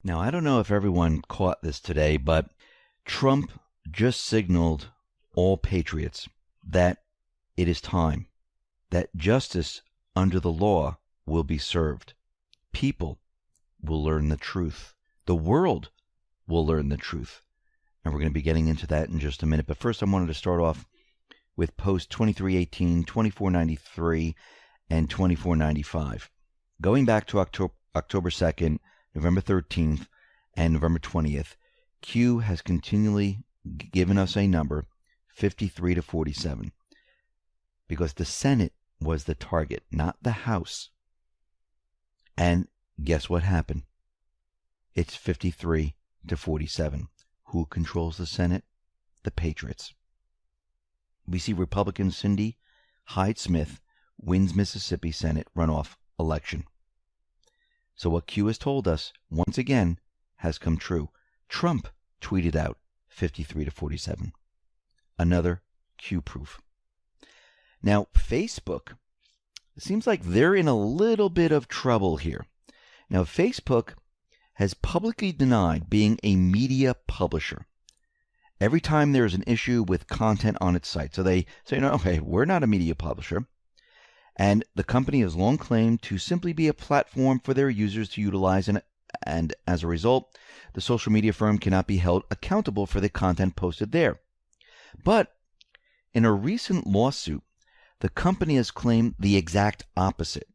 Now, I don't know if everyone caught this today, but Trump just signaled all patriots that it is time, that justice under the law will be served. People will learn the truth. The world will learn the truth. And we're going to be getting into that in just a minute. But first, I wanted to start off with post 2318, 2493, and 2495. Going back to October 2nd, November 13th, and November 20th, Q has continually given us a number, 53 to 47, because the Senate was the target, not the House. And guess what happened? It's 53 to 47. Who controls the Senate? The Patriots. We see Republican Cindy Hyde-Smith wins Mississippi Senate runoff election. So what Q has told us, once again, has come true. Trump tweeted out 53 to 47. Another Q proof. Now, Facebook, it seems like they're in a little bit of trouble here. Now, Facebook has publicly denied being a media publisher every time there's an issue with content on its site. So they say, no, okay, we're not a media publisher. And the company has long claimed to simply be a platform for their users to utilize, and as a result, the social media firm cannot be held accountable for the content posted there. But in a recent lawsuit, the company has claimed the exact opposite.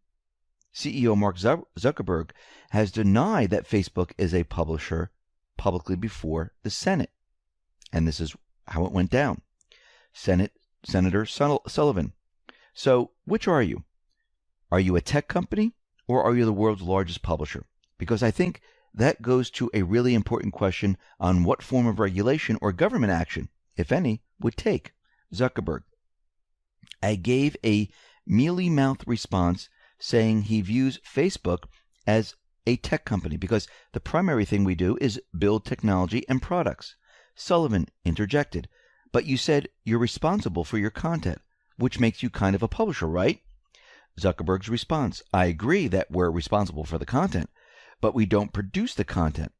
CEO Mark Zuckerberg has denied that Facebook is a publisher publicly before the Senate. And this is how it went down. Senator Sullivan. So, which are you? Are you a tech company or are you the world's largest publisher? Because I think that goes to a really important question on what form of regulation or government action, if any, would take. Zuckerberg. I gave a mealy-mouthed response saying he views Facebook as a tech company because the primary thing we do is build technology and products. Sullivan interjected, but you said you're responsible for your content, which makes you kind of a publisher, right? Zuckerberg's response, I agree that we're responsible for the content, but we don't produce the content.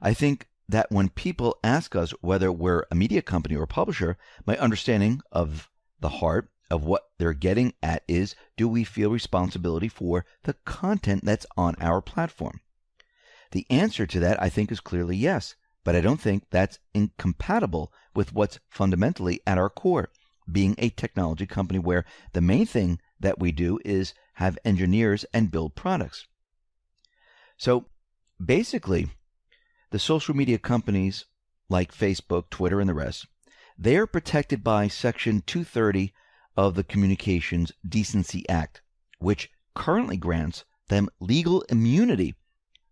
I think that when people ask us whether we're a media company or publisher, my understanding of the heart of what they're getting at is, do we feel responsibility for the content that's on our platform? The answer to that, I think, is clearly yes, but I don't think that's incompatible with what's fundamentally at our core, being a technology company where the main thing that we do is have engineers and build products. So basically, the social media companies like Facebook, Twitter, and the rest, they are protected by Section 230 of the Communications Decency Act, which currently grants them legal immunity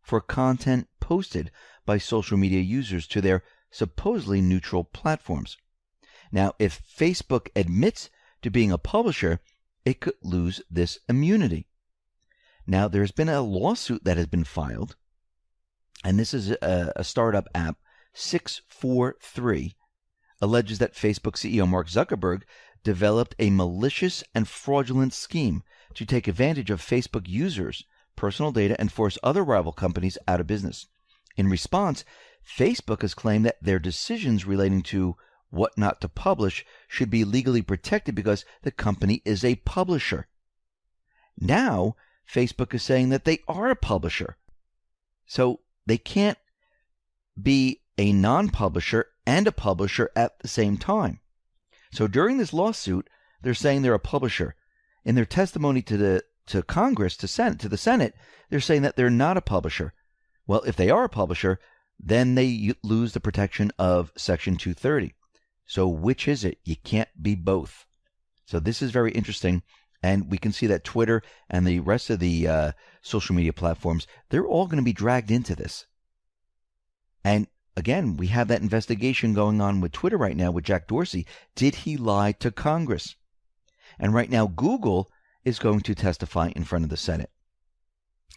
for content posted by social media users to their supposedly neutral platforms. Now, if Facebook admits to being a publisher, it could lose this immunity. Now, there's been a lawsuit that has been filed, and this is a startup app, 643, alleges that Facebook CEO Mark Zuckerberg developed a malicious and fraudulent scheme to take advantage of Facebook users' personal data and force other rival companies out of business. In response, Facebook has claimed that their decisions relating to what not to publish should be legally protected because the company is a publisher. Now, Facebook is saying that they are a publisher. So they can't be a non-publisher and a publisher at the same time. So during this lawsuit, they're saying they're a publisher. In their testimony to Congress, to the Senate, they're saying that they're not a publisher. Well, if they are a publisher, then they lose the protection of Section 230. So which is it? You can't be both. So this is very interesting. And we can see that Twitter and the rest of the social media platforms, they're all going to be dragged into this. And again, we have that investigation going on with Twitter right now with Jack Dorsey. Did he lie to Congress? And right now, Google is going to testify in front of the Senate.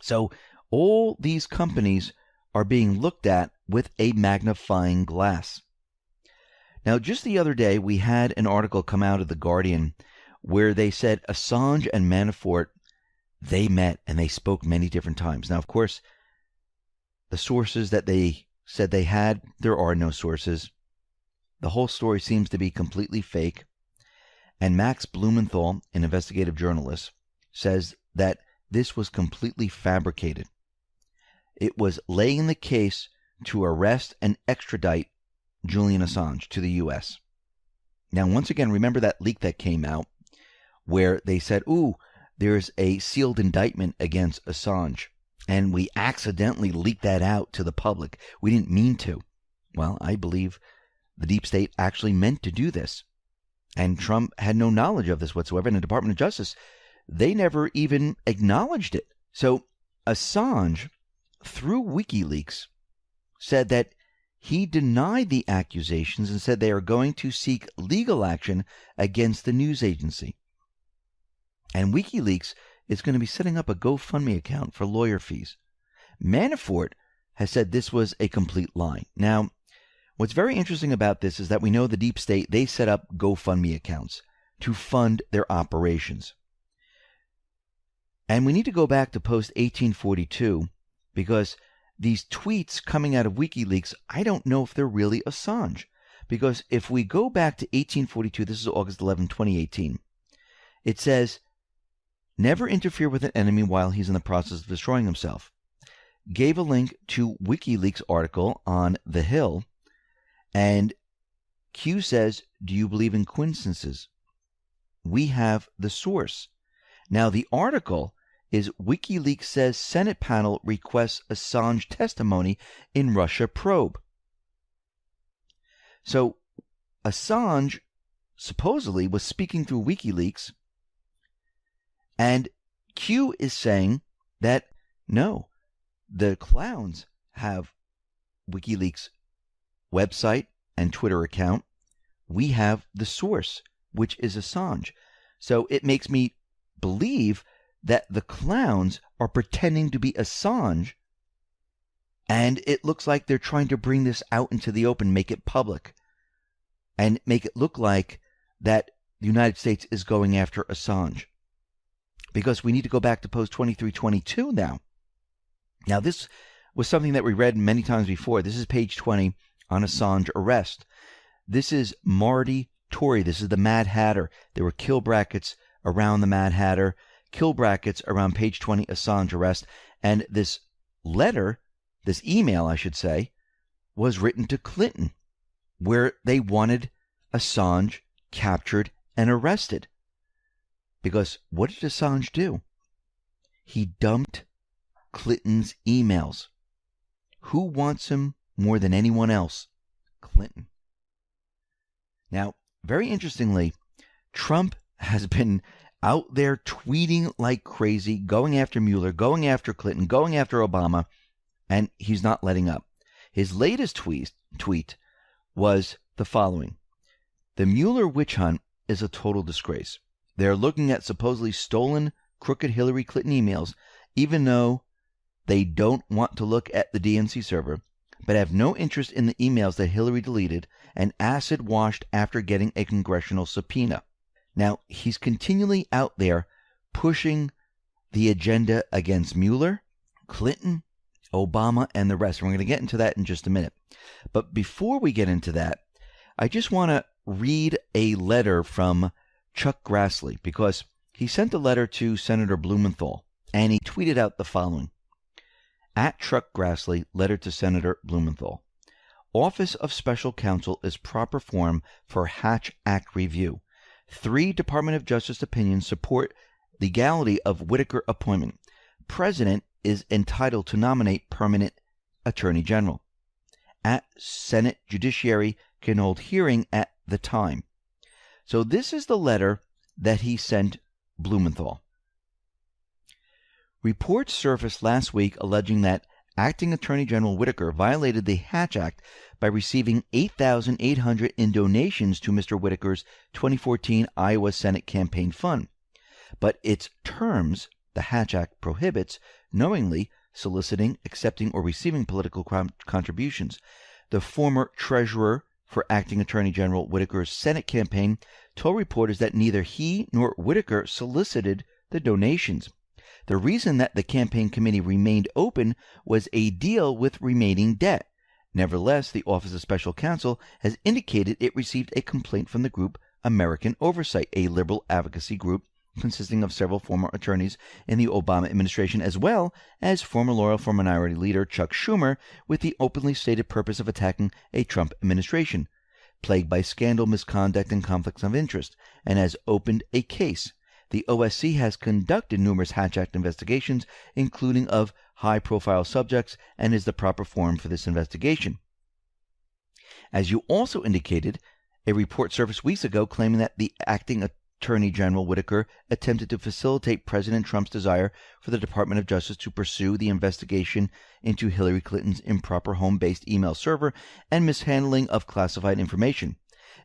So all these companies are being looked at with a magnifying glass. Now, just the other day, we had an article come out of The Guardian where they said Assange and Manafort, they met and they spoke many different times. Now, of course, the sources that they said they had, there are no sources. The whole story seems to be completely fake. And Max Blumenthal, an investigative journalist, says that this was completely fabricated. It was laying the case to arrest and extradite Julian Assange to the U.S. Now, once again, remember that leak that came out where they said, ooh, there's a sealed indictment against Assange, and we accidentally leaked that out to the public. We didn't mean to. Well, I believe the deep state actually meant to do this, and Trump had no knowledge of this whatsoever, and the Department of Justice, they never even acknowledged it. So Assange, through WikiLeaks, said that he denied the accusations and said they are going to seek legal action against the news agency. And WikiLeaks is going to be setting up a GoFundMe account for lawyer fees. Manafort has said this was a complete lie. Now, what's very interesting about this is that we know the deep state, they set up GoFundMe accounts to fund their operations. And we need to go back to post 1842 because these tweets coming out of WikiLeaks, I don't know if they're really Assange. Because if we go back to 1842, this is August 11, 2018, it says, never interfere with an enemy while he's in the process of destroying himself. Gave a link to WikiLeaks article on The Hill, and Q says, do you believe in coincidences? We have the source. Now, the article is WikiLeaks says Senate panel requests Assange testimony in Russia probe. So Assange supposedly was speaking through WikiLeaks, and Q is saying that no, the clowns have WikiLeaks website and Twitter account. We have the source, which is Assange. So it makes me believe that the clowns are pretending to be Assange, and it looks like they're trying to bring this out into the open, make it public, and make it look like that the United States is going after Assange. Because we need to go back to post 2322 now. Now, this was something that we read many times before. This is page 20 on Assange arrest. This is Marty Tory. This is the Mad Hatter. There were kill brackets around the Mad Hatter, kill brackets around page 20, Assange arrest. And this letter, this email, I should say, was written to Clinton, where they wanted Assange captured and arrested. Because what did Assange do? He dumped Clinton's emails. Who wants him more than anyone else? Clinton. Now, very interestingly, Trump has been out there tweeting like crazy, going after Mueller, going after Clinton, going after Obama, and he's not letting up. His latest tweet was the following. The Mueller witch hunt is a total disgrace. They're looking at supposedly stolen, crooked Hillary Clinton emails, even though they don't want to look at the DNC server, but have no interest in the emails that Hillary deleted and acid washed after getting a congressional subpoena. Now, he's continually out there pushing the agenda against Mueller, Clinton, Obama, and the rest. We're going to get into that in just a minute. But before we get into that, I just want to read a letter from Chuck Grassley, because he sent a letter to Senator Blumenthal, and he tweeted out the following. At Chuck Grassley, letter to Senator Blumenthal. Office of Special Counsel is proper form for Hatch Act review. 3 Department of Justice opinions support legality of Whitaker appointment. President is entitled to nominate permanent Attorney General. At Senate Judiciary can hold hearing at the time. So this is the letter that he sent Blumenthal. Reports surfaced last week alleging that Acting Attorney General Whitaker violated the Hatch Act by receiving $8,800 in donations to Mr. Whitaker's 2014 Iowa Senate campaign fund. But its terms, the Hatch Act prohibits knowingly soliciting, accepting, or receiving political contributions. The former treasurer for Acting Attorney General Whitaker's Senate campaign told reporters that neither he nor Whitaker solicited the donations. The reason that the campaign committee remained open was a deal with remaining debt. Nevertheless, the Office of Special Counsel has indicated it received a complaint from the group American Oversight, a liberal advocacy group consisting of several former attorneys in the Obama administration, as well as former loyal for Minority Leader Chuck Schumer, with the openly stated purpose of attacking a Trump administration plagued by scandal, misconduct, and conflicts of interest, and has opened a case. The OSC has conducted numerous Hatch Act investigations, including of high-profile subjects, and is the proper forum for this investigation. As you also indicated, a report surfaced weeks ago claiming that the acting Attorney General Whitaker attempted to facilitate President Trump's desire for the Department of Justice to pursue the investigation into Hillary Clinton's improper home-based email server and mishandling of classified information.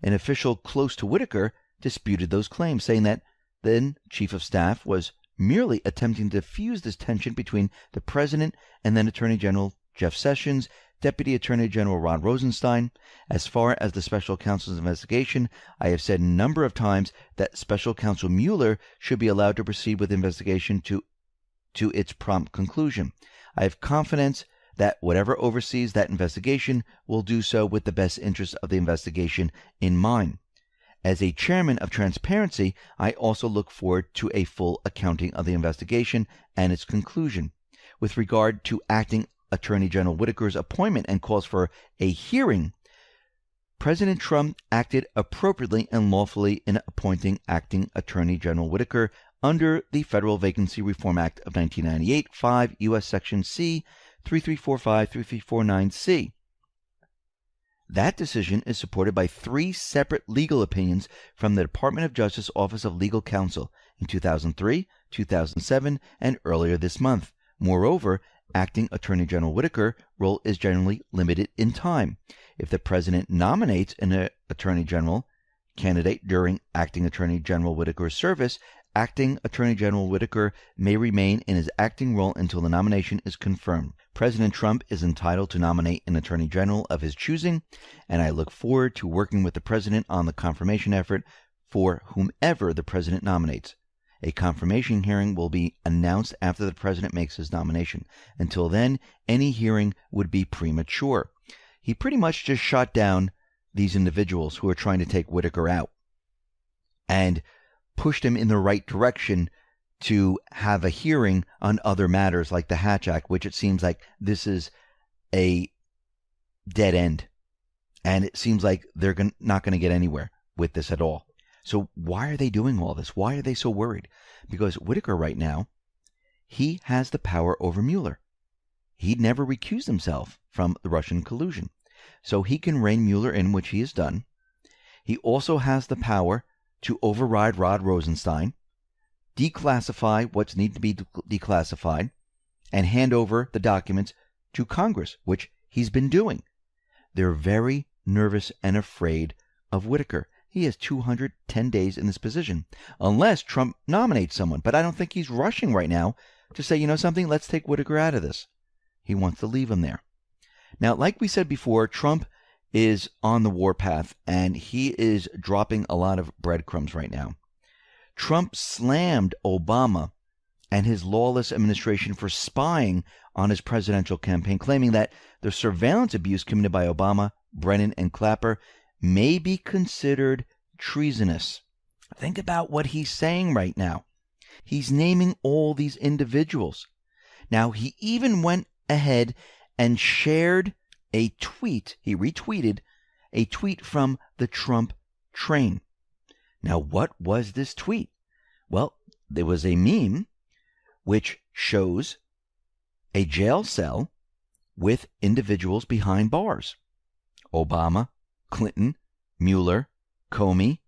An official close to Whitaker disputed those claims, saying that then Chief of Staff was merely attempting to diffuse this tension between the President and then Attorney General Jeff Sessions, Deputy Attorney General Rod Rosenstein. As far as the Special Counsel's investigation, I have said a number of times that Special Counsel Mueller should be allowed to proceed with the investigation to its prompt conclusion. I have confidence that whatever oversees that investigation will do so with the best interests of the investigation in mind. As a chairman of Transparency, I also look forward to a full accounting of the investigation and its conclusion. With regard to acting Attorney General Whitaker's appointment and calls for a hearing, President Trump acted appropriately and lawfully in appointing acting Attorney General Whitaker under the Federal Vacancy Reform Act of 1998, 5 U.S. Section C 3345-3349C. That decision is supported by 3 separate legal opinions from the Department of Justice Office of Legal Counsel in 2003, 2007, and earlier this month. Moreover, acting Attorney General Whitaker's role is generally limited in time. If the President nominates an Attorney General candidate during acting Attorney General Whitaker's service, acting Attorney General Whitaker may remain in his acting role until the nomination is confirmed. President Trump is entitled to nominate an Attorney General of his choosing, and I look forward to working with the President on the confirmation effort for whomever the President nominates. A confirmation hearing will be announced after the President makes his nomination. Until then, any hearing would be premature. He pretty much just shot down these individuals who are trying to take Whitaker out and pushed him in the right direction to have a hearing on other matters like the Hatch Act, which it seems like this is a dead end. And it seems like they're not going to get anywhere with this at all. So why are they doing all this? Why are they so worried? Because Whitaker right now, he has the power over Mueller. He never recused himself from the Russian collusion. So he can rein Mueller in, which he has done. He also has the power to override Rod Rosenstein, declassify what's need to be declassified, and hand over the documents to Congress, which he's been doing. They're very nervous and afraid of Whitaker. He has 210 days in this position, unless Trump nominates someone. But I don't think he's rushing right now to say, you know something, let's take Whitaker out of this. He wants to leave him there. Now, like we said before, Trump is on the warpath, and he is dropping a lot of breadcrumbs right now. Trump slammed Obama and his lawless administration for spying on his presidential campaign, claiming that the surveillance abuse committed by Obama, Brennan, and Clapper may be considered treasonous. Think about what he's saying right now. He's naming all these individuals. Now, he even went ahead and shared a tweet. He retweeted a tweet from the Trump train. Now, what was this tweet? Well, there was a meme which shows a jail cell with individuals behind bars. Obama, Clinton, Mueller, Comey,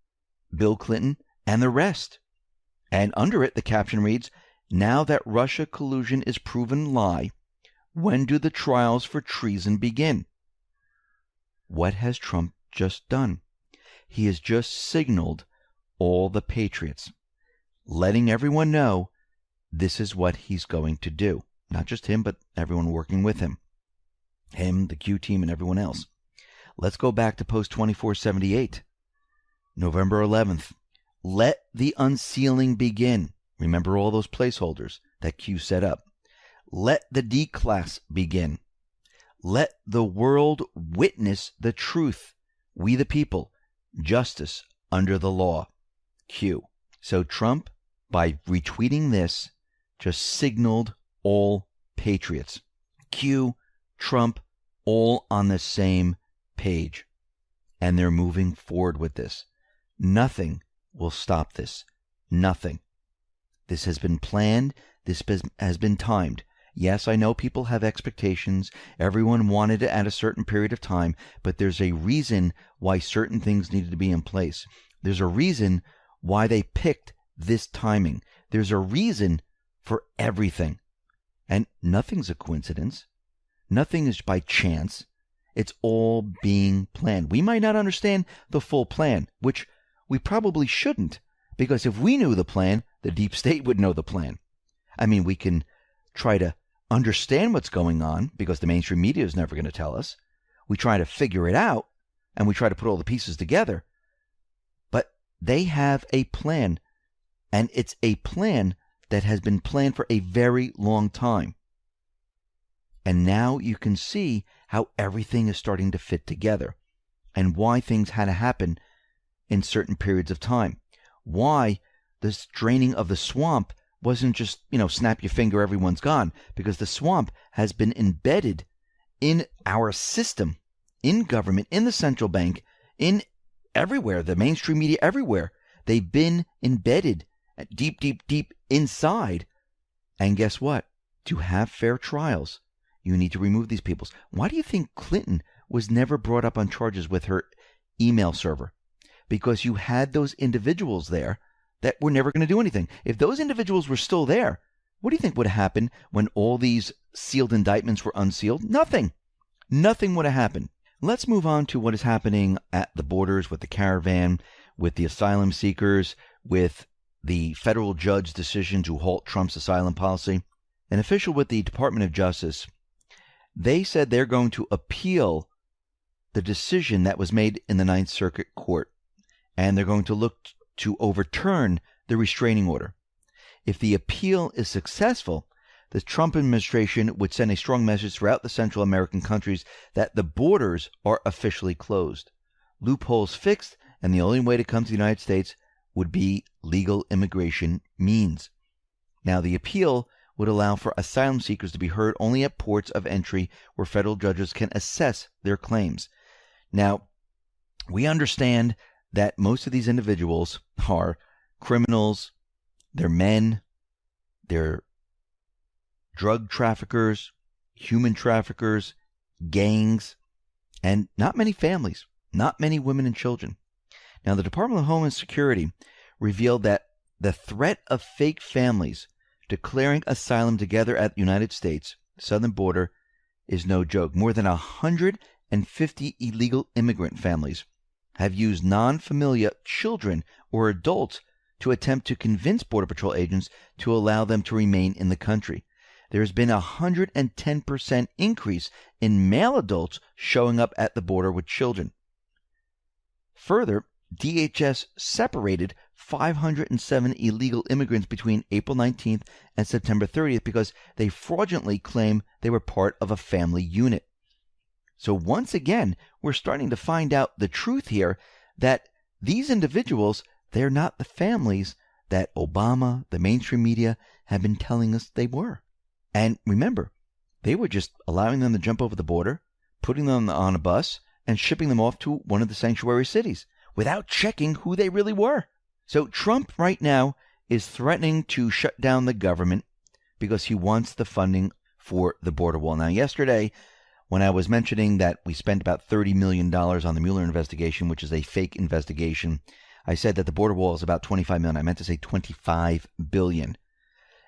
Bill Clinton, and the rest. And under it, the caption reads, "Now that Russia collusion is proven lie, when do the trials for treason begin?" What has Trump just done? He has just signaled all the patriots, letting everyone know this is what he's going to do. Not just him, but everyone working with him. Him, the Q team, and everyone else. Let's go back to Post 2478, November 11th. Let the unsealing begin. Remember all those placeholders. that Q set up. Let the declass begin. Let the world witness the truth. We the people. Justice under the law. Q. So Trump, by retweeting this, just signaled all patriots. Q, Trump, all on the same page. And they're moving forward with this. Nothing will stop this. Nothing. This has been planned. This has been timed. Yes, I know people have expectations. Everyone wanted it at a certain period of time, but there's a reason why certain things needed to be in place. There's a reason why they picked this timing. There's a reason for everything. And nothing's a coincidence. Nothing is by chance. It's all being planned. We might not understand the full plan, which we probably shouldn't, because if we knew the plan, the deep state would know the plan. I mean, we can try to understand what's going on because the mainstream media is never going to tell us. We try to figure it out and we try to put all the pieces together. But they have a plan, and it's a plan that has been planned for a very long time. And now you can see how everything is starting to fit together and why things had to happen in certain periods of time. Why this draining of the swamp wasn't just, snap your finger, everyone's gone, because the swamp has been embedded in our system, in government, in the central bank, in everywhere, the mainstream media, everywhere. They've been embedded deep, deep, deep inside. And guess what? To have fair trials, you need to remove these people. Why do you think Clinton was never brought up on charges with her email server? Because you had those individuals there that were never going to do anything. If those individuals were still there, what do you think would happen when all these sealed indictments were unsealed? Nothing. Nothing would have happened. Let's move on to what is happening at the borders with the caravan, with the asylum seekers, with the federal judge's decision to halt Trump's asylum policy. An official with the Department of Justice, they said they're going to appeal the decision that was made in the Ninth Circuit Court, and they're going to look to overturn the restraining order. If the appeal is successful, the Trump administration would send a strong message throughout the Central American countries that the borders are officially closed, loopholes fixed, and the only way to come to the United States would be legal immigration means. Now, the appeal would allow for asylum seekers to be heard only at ports of entry where federal judges can assess their claims. Now, we understand that most of these individuals are criminals, they're men, they're drug traffickers, human traffickers, gangs, and not many families, not many women and children. Now, the Department of Homeland Security revealed that the threat of fake families declaring asylum together at the United States southern border is no joke. More than 150 illegal immigrant families have used non-familiar children or adults to attempt to convince Border Patrol agents to allow them to remain in the country. There has been a 110% increase in male adults showing up at the border with children. Further, DHS separated 507 illegal immigrants between April 19th and September 30th because they fraudulently claimed they were part of a family unit. So once again, we're starting to find out the truth here that these individuals, they're not the families that Obama, the mainstream media, have been telling us they were. And remember, they were just allowing them to jump over the border, putting them on a bus, and shipping them off to one of the sanctuary cities without checking who they really were. So Trump right now is threatening to shut down the government because he wants the funding for the border wall. Now, yesterday, when I was mentioning that we spent about $30 million on the Mueller investigation, which is a fake investigation, I said that the border wall is about $25 million. I meant to say $25 billion.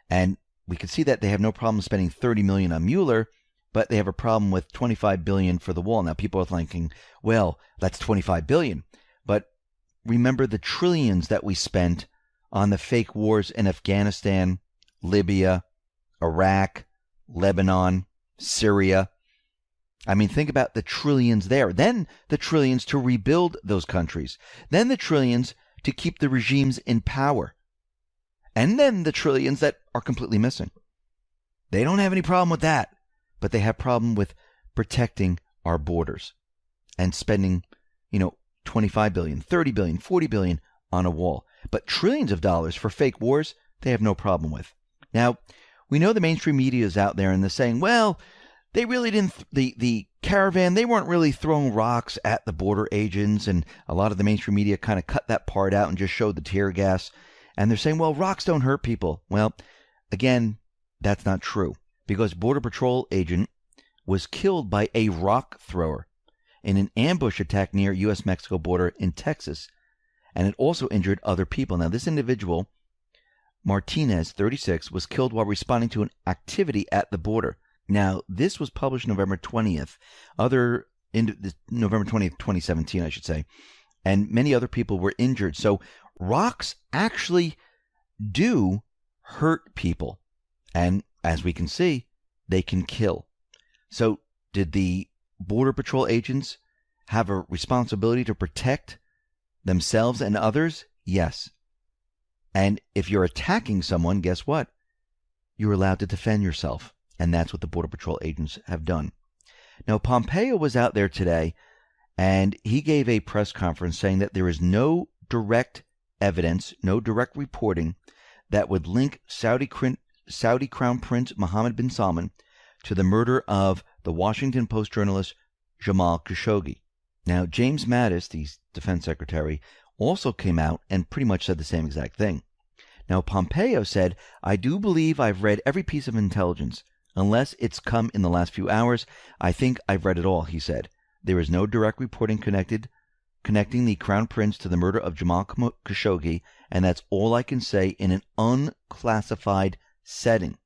And we could see that they have no problem spending $30 million on Mueller, but they have a problem with $25 billion for the wall. Now, people are thinking, well, that's $25 billion. But remember the trillions that we spent on the fake wars in Afghanistan, Libya, Iraq, Lebanon, Syria. I mean, think about the trillions there. Then the trillions to rebuild those countries. Then the trillions to keep the regimes in power. And then the trillions that are completely missing. They don't have any problem with that, but they have problem with protecting our borders and spending, 25 billion, 30 billion, 40 billion on a wall. But trillions of dollars for fake wars, they have no problem with. Now, we know the mainstream media is out there and they're saying, well, they really didn't, the caravan, they weren't really throwing rocks at the border agents. And a lot of the mainstream media kind of cut that part out and just showed the tear gas. And they're saying, well, rocks don't hurt people. Well, again, that's not true, because Border Patrol agent was killed by a rock thrower in an ambush attack near U.S.-Mexico border in Texas, and it also injured other people. Now, this individual, Martinez, 36, was killed while responding to an activity at the border. Now, this was published November 20th, November 20th, 2017, I should say, and many other people were injured. So rocks actually do hurt people, and as we can see, they can kill. So did the Border Patrol agents have a responsibility to protect themselves and others? Yes. And if you're attacking someone, guess what? You're allowed to defend yourself. And that's what the Border Patrol agents have done. Now, Pompeo was out there today, and he gave a press conference saying that there is no direct evidence, no direct reporting that would link Saudi Crown Prince Mohammed bin Salman to the murder of the Washington Post journalist Jamal Khashoggi. Now, James Mattis, the defense secretary, also came out and pretty much said the same exact thing. Now, Pompeo said, I do believe I've read every piece of intelligence. Unless it's come in the last few hours, I think I've read it all, he said. There is no direct reporting connecting the Crown Prince to the murder of Jamal Khashoggi, and that's all I can say in an unclassified setting.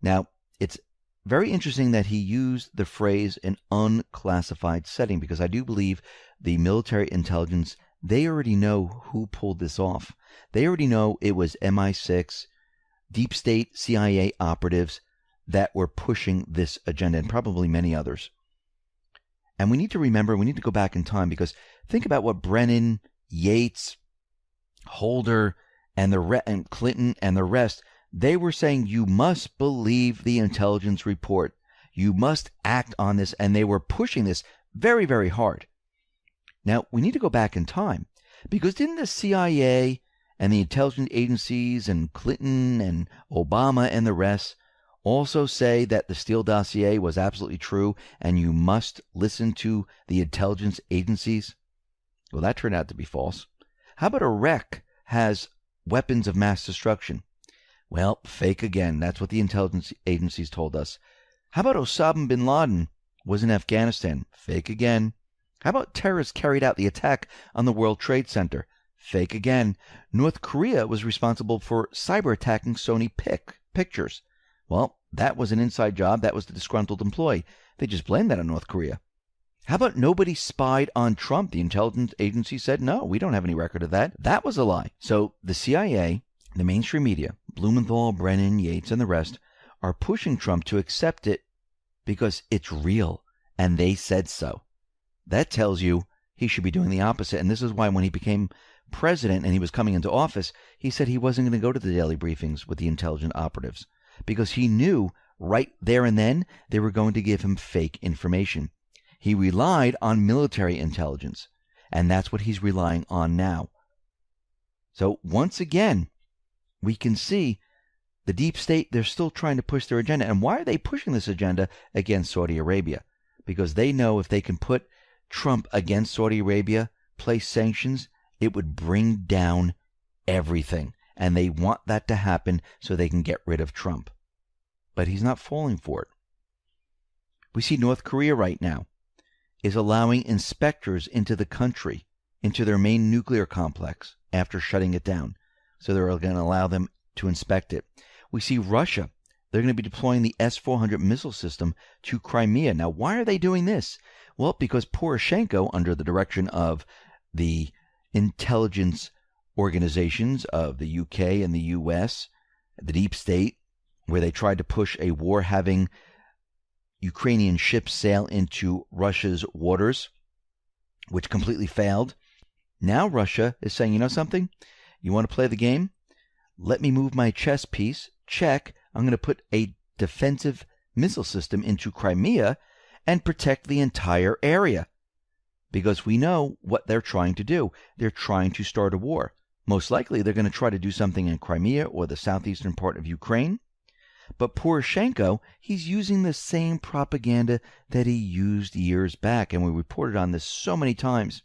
Now, it's very interesting that he used the phrase an unclassified setting, because I do believe the military intelligence, they already know who pulled this off. They already know it was MI6, deep state CIA operatives that were pushing this agenda, and probably many others. And we need to remember, we need to go back in time, because think about what Brennan, Yates, Holder, and Clinton and the rest, they were saying, you must believe the intelligence report. You must act on this. And they were pushing this very, very hard. Now, we need to go back in time, because didn't the CIA and the intelligence agencies and Clinton and Obama and the rest also say that the Steele dossier was absolutely true and you must listen to the intelligence agencies? Well, that turned out to be false. How about Iraq has weapons of mass destruction? Well, fake again. That's what the intelligence agencies told us. How about Osama bin Laden was in Afghanistan? Fake again. How about terrorists carried out the attack on the World Trade Center? Fake again. North Korea was responsible for cyber attacking Sony Pictures. Well, that was an inside job. That was the disgruntled employee. They just blamed that on North Korea. How about nobody spied on Trump? The intelligence agency said, no, we don't have any record of that. That was a lie. So the CIA, the mainstream media, Blumenthal, Brennan, Yates, and the rest are pushing Trump to accept it because it's real, and they said so. That tells you he should be doing the opposite. And this is why when he became president and he was coming into office, he said he wasn't going to go to the daily briefings with the intelligence operatives, because he knew right there and then they were going to give him fake information. He relied on military intelligence, and that's what he's relying on now. So once again, we can see the deep state, they're still trying to push their agenda. And why are they pushing this agenda against Saudi Arabia? Because they know if they can put Trump against Saudi Arabia, place sanctions, it would bring down everything. And they want that to happen so they can get rid of Trump. But he's not falling for it. We see North Korea right now is allowing inspectors into the country, into their main nuclear complex after shutting it down. So they're going to allow them to inspect it. We see Russia. They're going to be deploying the S-400 missile system to Crimea. Now, why are they doing this? Well, because Poroshenko, under the direction of the intelligence organizations of the UK and the US, the deep state, where they tried to push a war having Ukrainian ships sail into Russia's waters, which completely failed. Now Russia is saying, you know something? You want to play the game? Let me move my chess piece. Check. I'm going to put a defensive missile system into Crimea and protect the entire area. Because we know what they're trying to do. They're trying to start a war. Most likely, they're going to try to do something in Crimea or the southeastern part of Ukraine. But Poroshenko, he's using the same propaganda that he used years back. And we reported on this so many times,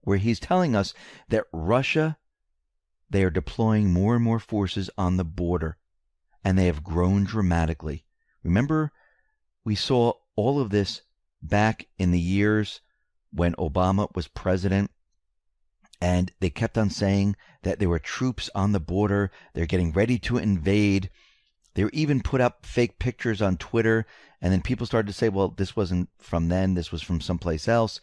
where he's telling us that Russia, they are deploying more and more forces on the border. And they have grown dramatically. Remember, we saw all of this back in the years when Obama was president, and they kept on saying that there were troops on the border, they're getting ready to invade. They even put up fake pictures on Twitter, and then people started to say, well, this wasn't from then, this was from someplace else.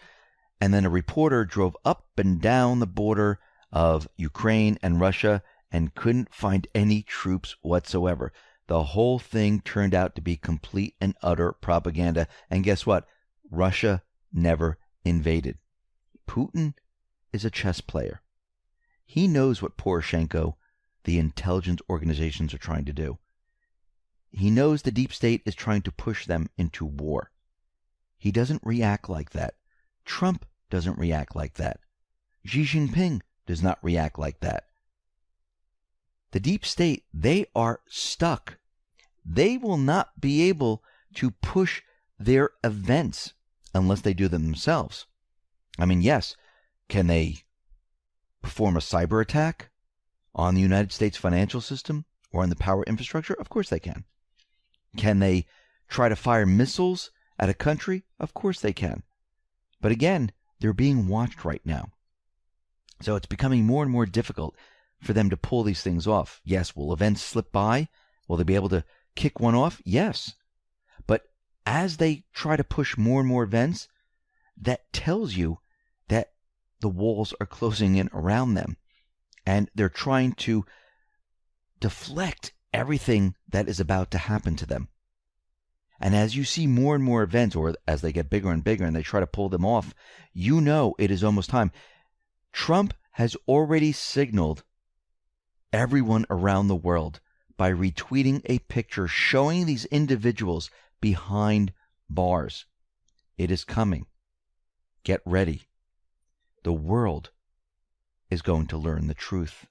And then a reporter drove up and down the border of Ukraine and Russia and couldn't find any troops whatsoever. The whole thing turned out to be complete and utter propaganda. And guess what? Russia never invaded. Putin is a chess player. He knows what Poroshenko, the intelligence organizations, are trying to do. He knows the deep state is trying to push them into war. He doesn't react like that. Trump doesn't react like that. Xi Jinping does not react like that. The deep state, they are stuck. They will not be able to push their events unless they do them themselves. I mean, yes, can they perform a cyber attack on the United States financial system or on the power infrastructure? Of course they can. Can they try to fire missiles at a country? Of course they can. But again, they're being watched right now. So it's becoming more and more difficult for them to pull these things off. Yes, will events slip by? Will they be able to kick one off? Yes. But as they try to push more and more events, that tells you that the walls are closing in around them. And they're trying to deflect everything that is about to happen to them. And as you see more and more events, or as they get bigger and bigger and they try to pull them off, you know it is almost time. Trump has already signaled everyone around the world by retweeting a picture showing these individuals behind bars. It is coming. Get ready. The world is going to learn the truth.